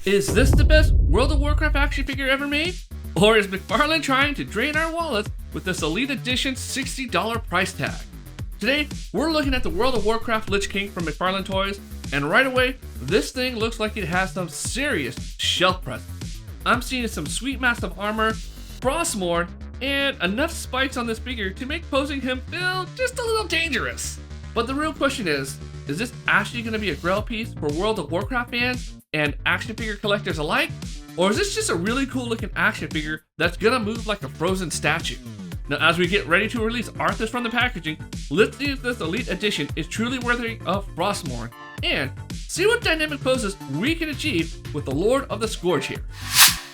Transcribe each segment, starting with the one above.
Is this the best World of Warcraft action figure ever made? Or is McFarlane trying to drain our wallets with this Elite Edition $60 price tag? Today, we're looking at the World of Warcraft Lich King from McFarlane Toys, and right away, this thing looks like it has some serious shelf presence. I'm seeing some sweet massive armor, Frostmourne, and enough spikes on this figure to make posing him feel just a little dangerous. But the real question is this actually going to be a grail piece for World of Warcraft fans and action figure collectors alike? Or is this just a really cool looking action figure that's gonna move like a frozen statue? Now, as we get ready to release Arthas from the packaging, let's see if this Elite Edition is truly worthy of Frostmourne, and see what dynamic poses we can achieve with the Lord of the Scourge here.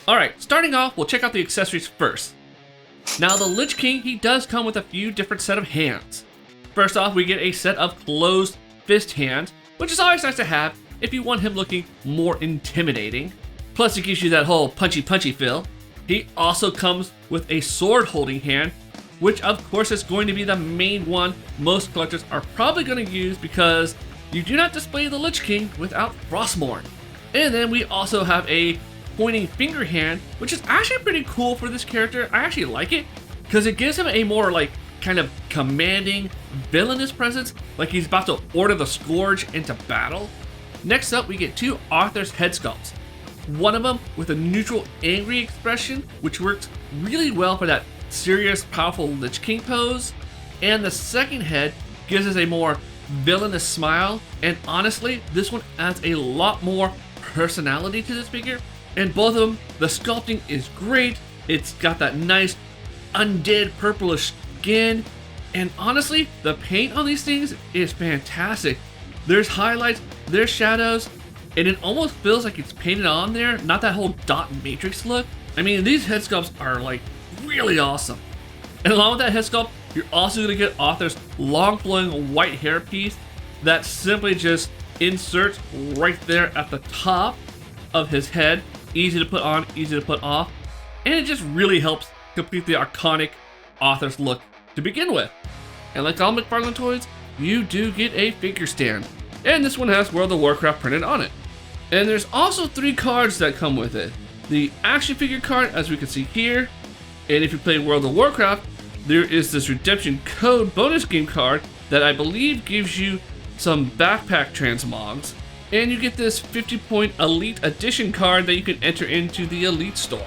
Alright, starting off, we'll check out the accessories first. Now, the Lich King, he does come with a few different set of hands. First off, we get a set of closed fist hands, which is always nice to have if you want him looking more intimidating. Plus, it gives you that whole punchy feel. He also comes with a sword holding hand, which of course is going to be the main one most collectors are probably going to use because you do not display the Lich King without Frostmourne. And then we also have a pointing finger hand, which is actually pretty cool for this character. I actually like it because it gives him a more like kind of commanding villainous presence, like he's about to order the Scourge into battle. Next up, we get two Arthas head sculpts. One of them with a neutral angry expression, which works really well for that serious powerful Lich King pose. And the second head gives us a more villainous smile, and honestly, this one adds a lot more personality to this figure. And both of them, the sculpting is great. It's got that nice undead purplish skin, and honestly, the paint on these things is fantastic. There's highlights, there's shadows, and it almost feels like it's painted on there, not that whole dot matrix look. I mean, these head sculpts are like really awesome. And along with that head sculpt, you're also going to get Arthas' long flowing white hair piece that simply just inserts right there at the top of his head. Easy to put on, easy to put off, and it just really helps complete the iconic Arthas look to begin with. And like all McFarlane toys, you do get a figure stand, and this one has World of Warcraft printed on it. And there's also 3 cards that come with it. The action figure card, as we can see here, and if you play World of Warcraft, there is this redemption code bonus game card that I believe gives you some backpack transmogs, and you get this 50-point Elite Edition card that you can enter into the Elite store.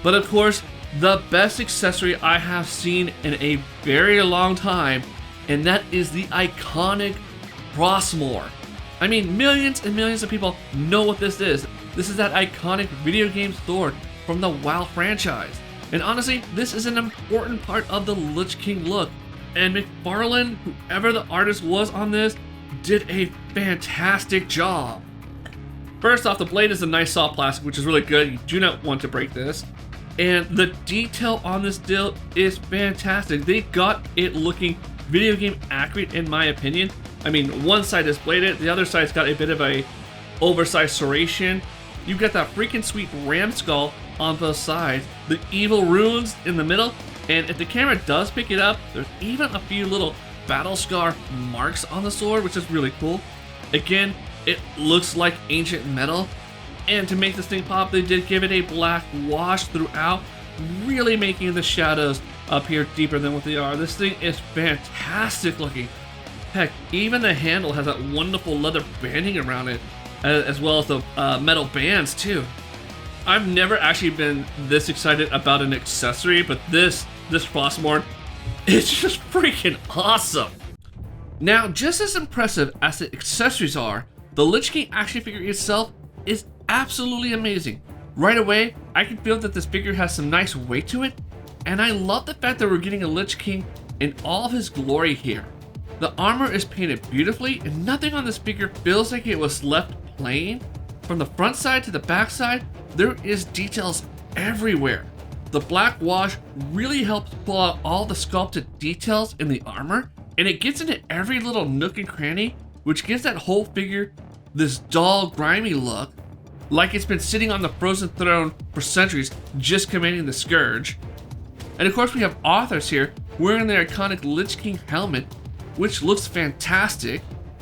But of course, the best accessory I have seen in a very long time, and that is the iconic Frostmourne. I mean, millions and millions of people know what this is. This is that iconic video game sword from the WoW franchise. And honestly, this is an important part of the Lich King look. And McFarlane, whoever the artist was on this, did a fantastic job. First off, the blade is a nice soft plastic, which is really good. You do not want to break this. And the detail on this deal is fantastic. They got it looking video game accurate, in my opinion. I mean, one side is bladed, the other side's got a bit of a oversized serration. You've got that freaking sweet ram skull on both sides, the evil runes in the middle, and if the camera does pick it up, there's even a few little battle scar marks on the sword, which is really cool. Again, it looks like ancient metal, and to make this thing pop, they did give it a black wash throughout, really making the shadows up here deeper than what they are. This thing is fantastic looking. Heck, even the handle has that wonderful leather banding around it, as well as the metal bands too. I've never actually been this excited about an accessory, but this Frostmourne, it's just freaking awesome. Now, just as impressive as the accessories are, the Lich King action figure itself is absolutely amazing. Right away, I can feel that this figure has some nice weight to it, and I love the fact that we're getting a Lich King in all of his glory here. The armor is painted beautifully, and nothing on this figure feels like it was left plain. From the front side to the back side, there is details everywhere. The black wash really helps pull out all the sculpted details in the armor, and it gets into every little nook and cranny, which gives that whole figure this dull, grimy look, like it's been sitting on the frozen throne for centuries, just commanding the Scourge. And of course we have Arthas here, wearing their iconic Lich King helmet, which looks fantastic.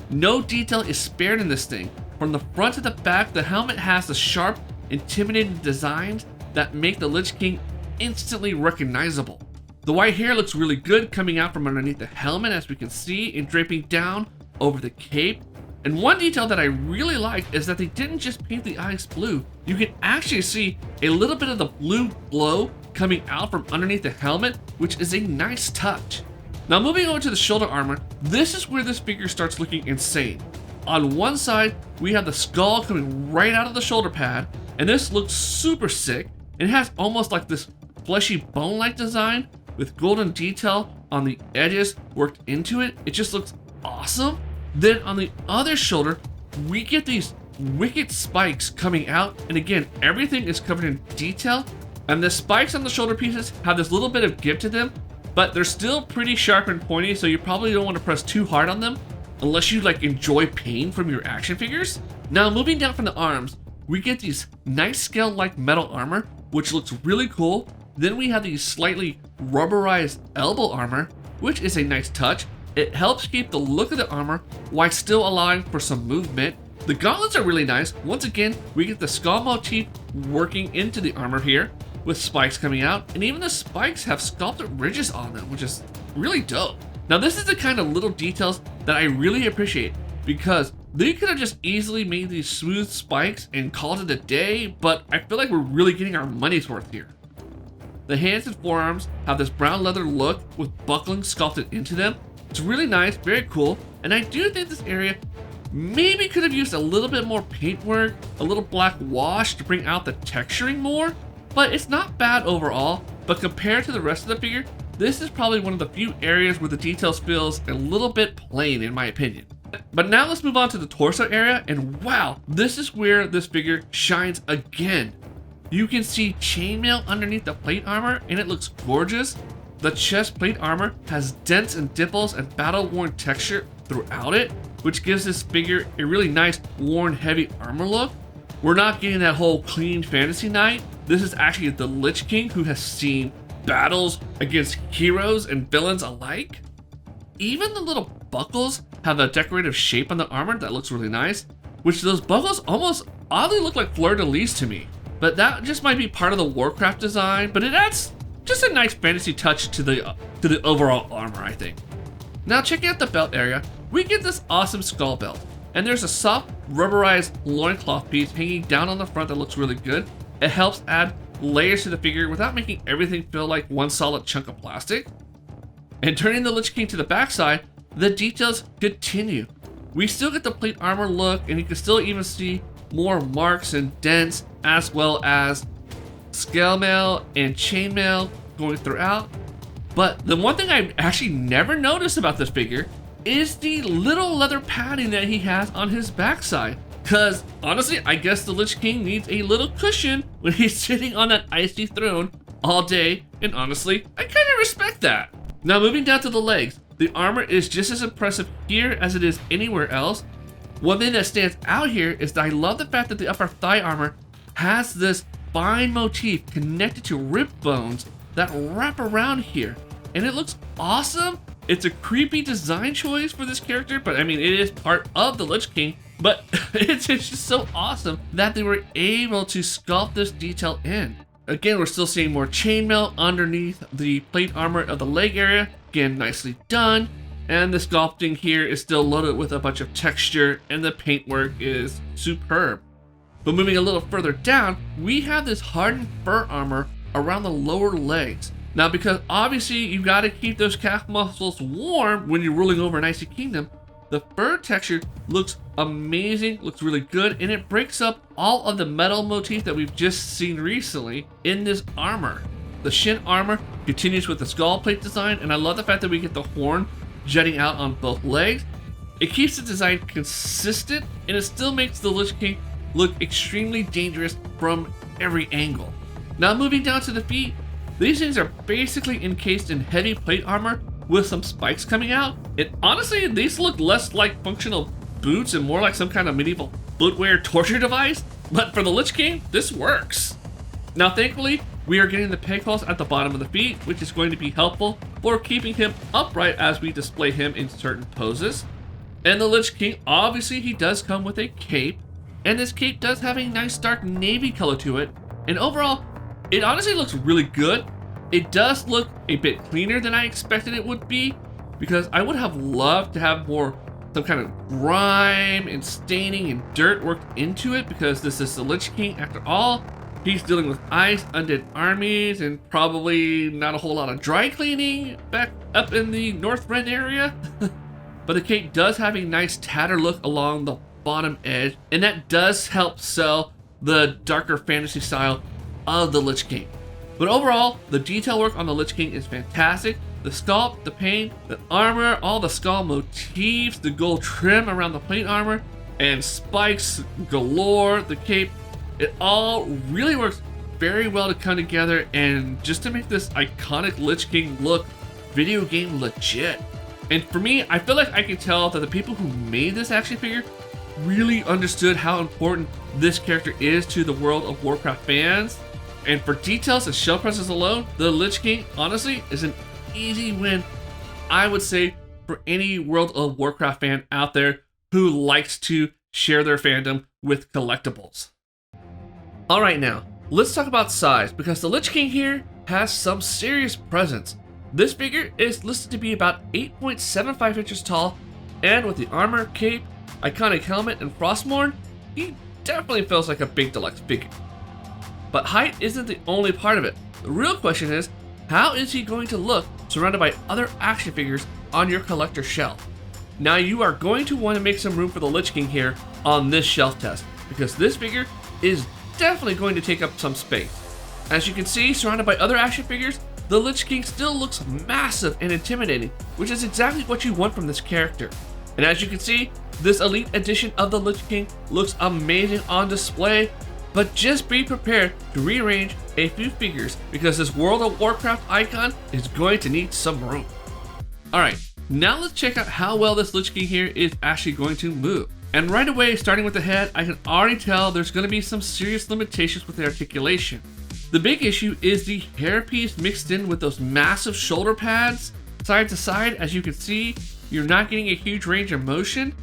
No detail is spared in this thing. From the front to the back, the helmet has the sharp, intimidating designs that make the Lich King instantly recognizable. The white hair looks really good coming out from underneath the helmet, as we can see, and draping down over the cape. And one detail that I really like is that they didn't just paint the eyes blue. You can actually see a little bit of the blue glow coming out from underneath the helmet, which is a nice touch. Now moving over to the shoulder armor, this is where this figure starts looking insane. On one side, we have the skull coming right out of the shoulder pad, and this looks super sick. It has almost like this fleshy bone-like design with golden detail on the edges worked into it. It just looks awesome. Then on the other shoulder, we get these wicked spikes coming out, and again, everything is covered in detail, and the spikes on the shoulder pieces have this little bit of give to them, but they're still pretty sharp and pointy, so you probably don't want to press too hard on them unless you like enjoy pain from your action figures. Now moving down from the arms, we get these nice scale-like metal armor, which looks really cool. Then we have these slightly rubberized elbow armor, which is a nice touch. It helps keep the look of the armor while still allowing for some movement. The gauntlets are really nice. Once again, we get the skull motif working into the armor here with spikes coming out, and even the spikes have sculpted ridges on them, which is really dope. Now this is the kind of little details that I really appreciate, because they could have just easily made these smooth spikes and called it a day, but I feel like we're really getting our money's worth here. The hands and forearms have this brown leather look with buckling sculpted into them. It's really nice, very cool, and I do think this area maybe could have used a little bit more paintwork, a little black wash to bring out the texturing more, but it's not bad overall. But compared to the rest of the figure, this is probably one of the few areas where the details feels a little bit plain in my opinion. But now let's move on to the torso area, and wow, this is where this figure shines again. You can see chainmail underneath the plate armor, and it looks gorgeous. The chest plate armor has dents and dimples and battle-worn texture throughout it, which gives this figure a really nice, worn, heavy armor look. We're not getting that whole clean fantasy knight. This is actually the Lich King, who has seen battles against heroes and villains alike. Even the little buckles have a decorative shape on the armor that looks really nice, which those buckles almost oddly look like fleur-de-lis to me. But that just might be part of the Warcraft design, but it adds just a nice fantasy touch to the overall armor, I think. Now checking out the belt area, we get this awesome skull belt, and there's a soft rubberized loincloth piece hanging down on the front that looks really good. It helps add layers to the figure without making everything feel like one solid chunk of plastic. And turning the Lich King to the backside, the details continue. We still get the plate armor look, and you can still even see more marks and dents, as well as scale mail and chain mail going throughout. But the one thing I've actually never noticed about this figure is the little leather padding that he has on his backside. Cause honestly, I guess the Lich King needs a little cushion when he's sitting on that icy throne all day, and honestly, I kinda respect that. Now moving down to the legs, the armor is just as impressive here as it is anywhere else. One thing that stands out here is that I love the fact that the upper thigh armor has this fine motif connected to rib bones that wrap around here, and it looks awesome. It's a creepy design choice for this character, but I mean, it is part of the Lich King, but it's just so awesome that they were able to sculpt this detail in. Again, we're still seeing more chainmail underneath the plate armor of the leg area. Again, nicely done. And the sculpting here is still loaded with a bunch of texture, and the paintwork is superb. But moving a little further down, we have this hardened fur armor around the lower legs. Now, because obviously you gotta keep those calf muscles warm when you're ruling over an icy kingdom, the fur texture looks amazing, looks really good, and it breaks up all of the metal motif that we've just seen recently in this armor. The shin armor continues with the skull plate design, and I love the fact that we get the horn jutting out on both legs. It keeps the design consistent, and it still makes the Lich King look extremely dangerous from every angle. Now moving down to the feet, these things are basically encased in heavy plate armor with some spikes coming out. And honestly, these look less like functional boots and more like some kind of medieval footwear torture device, but for the Lich King, this works. Now thankfully, we are getting the peg holes at the bottom of the feet, which is going to be helpful for keeping him upright as we display him in certain poses. And the Lich King, obviously he does come with a cape, And this cape does have a nice dark navy color to it. And overall, it honestly looks really good. It does look a bit cleaner than I expected it would be, because I would have loved to have some kind of grime and staining and dirt worked into it, because this is the Lich King after all. He's dealing with ice, undead armies, and probably not a whole lot of dry cleaning back up in the Northrend area. But the cape does have a nice tatter look along the bottom edge, and that does help sell the darker fantasy style of the Lich King. But overall, the detail work on the Lich King is fantastic. The sculpt, the paint, the armor, all the skull motifs, the gold trim around the plate armor, and spikes galore, the cape, it all really works very well to come together and just to make this iconic Lich King look video game legit. And for me, I feel like I can tell that the people who made this action figure really understood how important this character is to the World of Warcraft fans. And for details and shell presses alone, the Lich King honestly is an easy win, I would say, for any World of Warcraft fan out there who likes to share their fandom with collectibles. Alright, now, let's talk about size, because the Lich King here has some serious presence. This figure is listed to be about 8.75 inches tall, and with the armor, cape, iconic helmet, and Frostmourne, he definitely feels like a big deluxe figure. But height isn't the only part of it. The real question is, how is he going to look surrounded by other action figures on your collector shelf? Now you are going to want to make some room for the Lich King here on this shelf test, because this figure is definitely going to take up some space. As you can see, surrounded by other action figures, the Lich King still looks massive and intimidating, which is exactly what you want from this character. And as you can see, this Elite Edition of the Lich King looks amazing on display, but just be prepared to rearrange a few figures, because this World of Warcraft icon is going to need some room. Alright, now let's check out how well this Lich King here is actually going to move. And right away, starting with the head, I can already tell there's going to be some serious limitations with the articulation. The big issue is the hairpiece mixed in with those massive shoulder pads. Side to side, as you can see, you're not getting a huge range of motion.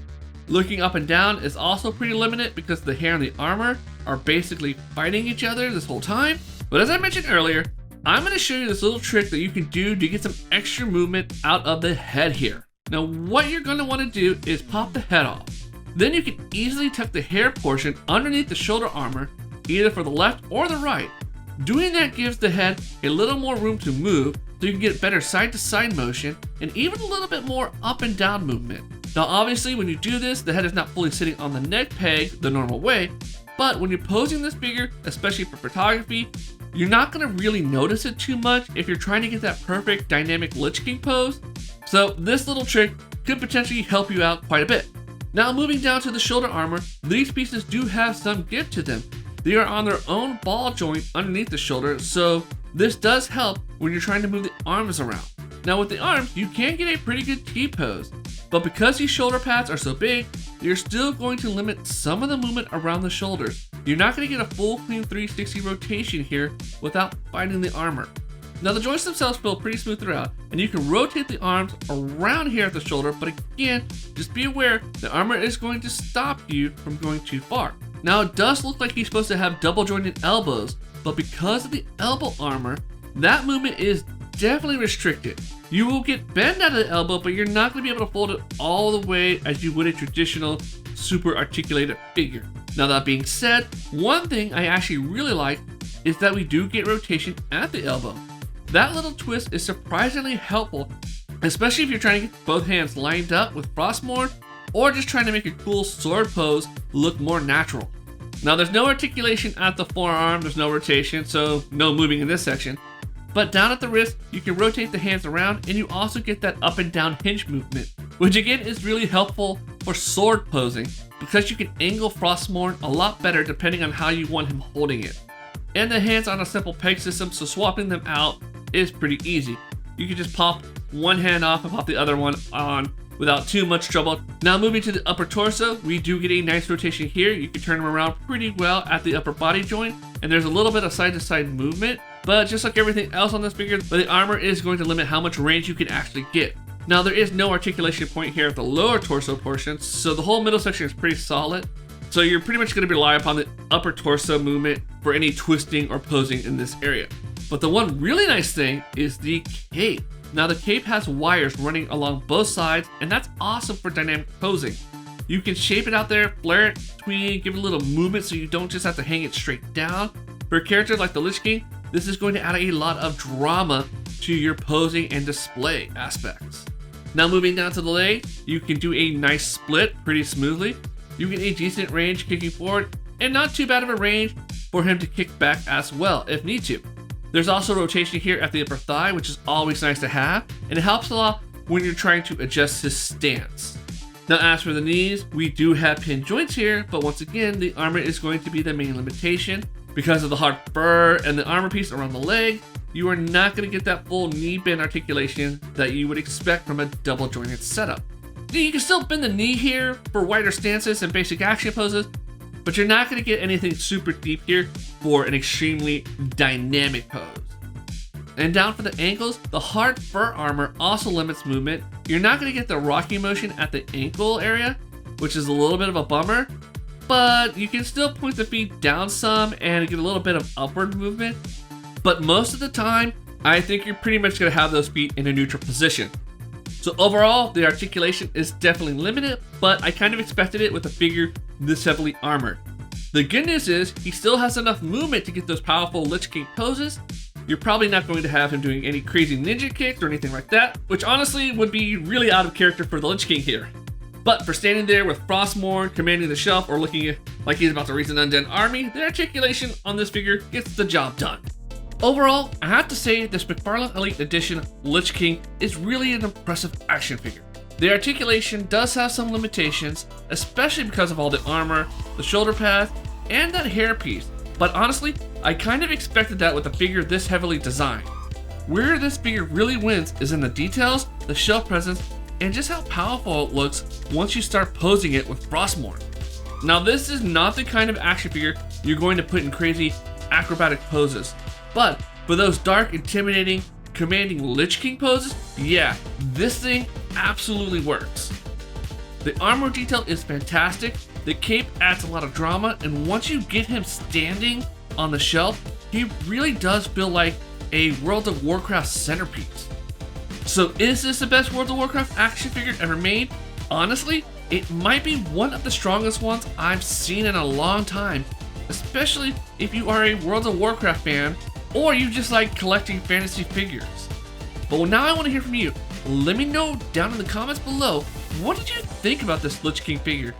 Looking up and down is also pretty limited because the hair and the armor are basically fighting each other this whole time. But as I mentioned earlier, I'm going to show you this little trick that you can do to get some extra movement out of the head here. Now what you're going to want to do is pop the head off. Then you can easily tuck the hair portion underneath the shoulder armor, either for the left or the right. Doing that gives the head a little more room to move, so you can get better side to side motion and even a little bit more up and down movement. Now obviously when you do this, the head is not fully sitting on the neck peg the normal way, but when you're posing this figure, especially for photography, you're not going to really notice it too much if you're trying to get that perfect dynamic Lich King pose. So this little trick could potentially help you out quite a bit. Now moving down to the shoulder armor, these pieces do have some give to them. They are on their own ball joint underneath the shoulder, so this does help when you're trying to move the arms around. Now with the arms, you can get a pretty good T-pose, but because these shoulder pads are so big, you're still going to limit some of the movement around the shoulders. You're not going to get a full clean 360 rotation here without fighting the armor. Now the joints themselves feel pretty smooth throughout, and you can rotate the arms around here at the shoulder, but again, just be aware the armor is going to stop you from going too far. Now it does look like he's supposed to have double jointed elbows, but because of the elbow armor, that movement is definitely restricted. You will get bend out of the elbow, but you're not going to be able to fold it all the way as you would a traditional super articulated figure. Now that being said, one thing I actually really like is that we do get rotation at the elbow. That little twist is surprisingly helpful, especially if you're trying to get both hands lined up with Frostmourne or just trying to make a cool sword pose look more natural. Now there's no articulation at the forearm, there's no rotation, so no moving in this section. But down at the wrist, you can rotate the hands around and you also get that up and down hinge movement, which again is really helpful for sword posing because you can angle Frostmourne a lot better depending on how you want him holding it. And the hands on a simple peg system, so swapping them out is pretty easy. You can just pop one hand off and pop the other one on without too much trouble. Now moving to the upper torso, we do get a nice rotation here. You can turn him around pretty well at the upper body joint, and there's a little bit of side to side movement, but just like everything else on this figure, the armor is going to limit how much range you can actually get. Now there is no articulation point here at the lower torso portion, so the whole middle section is pretty solid. So you're pretty much going to rely upon the upper torso movement for any twisting or posing in this area. But the one really nice thing is the cape. Now the cape has wires running along both sides, and that's awesome for dynamic posing. You can shape it out there, flare it, tween, give it a little movement so you don't just have to hang it straight down. For a character like the Lich King, this is going to add a lot of drama to your posing and display aspects. Now moving down to the leg, you can do a nice split pretty smoothly. You get a decent range kicking forward, and not too bad of a range for him to kick back as well if need to. There's also rotation here at the upper thigh, which is always nice to have, and it helps a lot when you're trying to adjust his stance. Now as for the knees, we do have pin joints here, but once again, the armor is going to be the main limitation. Because of the hard fur and the armor piece around the leg, you are not going to get that full knee bend articulation that you would expect from a double jointed setup. You can still bend the knee here for wider stances and basic action poses, but you're not going to get anything super deep here for an extremely dynamic pose. And down for the ankles, the hard fur armor also limits movement. You're not going to get the rocking motion at the ankle area, which is a little bit of a bummer, but you can still point the feet down some and get a little bit of upward movement. But most of the time, I think you're pretty much going to have those feet in a neutral position. So overall, the articulation is definitely limited, but I kind of expected it with a figure this heavily armored. The good news is, he still has enough movement to get those powerful Lich King poses. You're probably not going to have him doing any crazy ninja kicks or anything like that, which honestly would be really out of character for the Lich King here. But for standing there with Frostmourne commanding the shelf or looking like he's about to raise an undead army, the articulation on this figure gets the job done. Overall, I have to say this McFarlane Elite Edition Lich King is really an impressive action figure. The articulation does have some limitations, especially because of all the armor, the shoulder pads, and that hairpiece, but honestly, I kind of expected that with a figure this heavily designed. Where this figure really wins is in the details, the shelf presence, and just how powerful it looks once you start posing it with Frostmourne. Now this is not the kind of action figure you're going to put in crazy acrobatic poses, but for those dark, intimidating, commanding Lich King poses, yeah, this thing absolutely works. The armor detail is fantastic, the cape adds a lot of drama, and once you get him standing on the shelf, he really does feel like a World of Warcraft centerpiece. So is this the best World of Warcraft action figure ever made? Honestly, it might be one of the strongest ones I've seen in a long time, especially if you are a World of Warcraft fan or you just like collecting fantasy figures. But now I want to hear from you. Let me know down in the comments below, what did you think about this Lich King figure?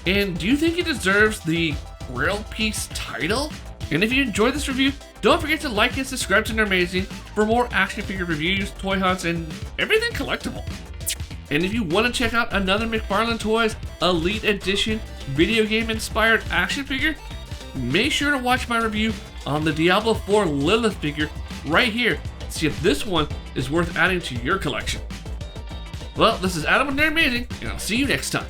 And do you think it deserves the Grail Piece title? And if you enjoyed this review, don't forget to like and subscribe to Nerdmazing for more action figure reviews, toy hunts, and everything collectible. And if you want to check out another McFarlane Toys Elite Edition video game inspired action figure, make sure to watch my review on the Diablo 4 Lilith figure right here to see if this one is worth adding to your collection. Well, this is Adam with Nerdmazing, and I'll see you next time.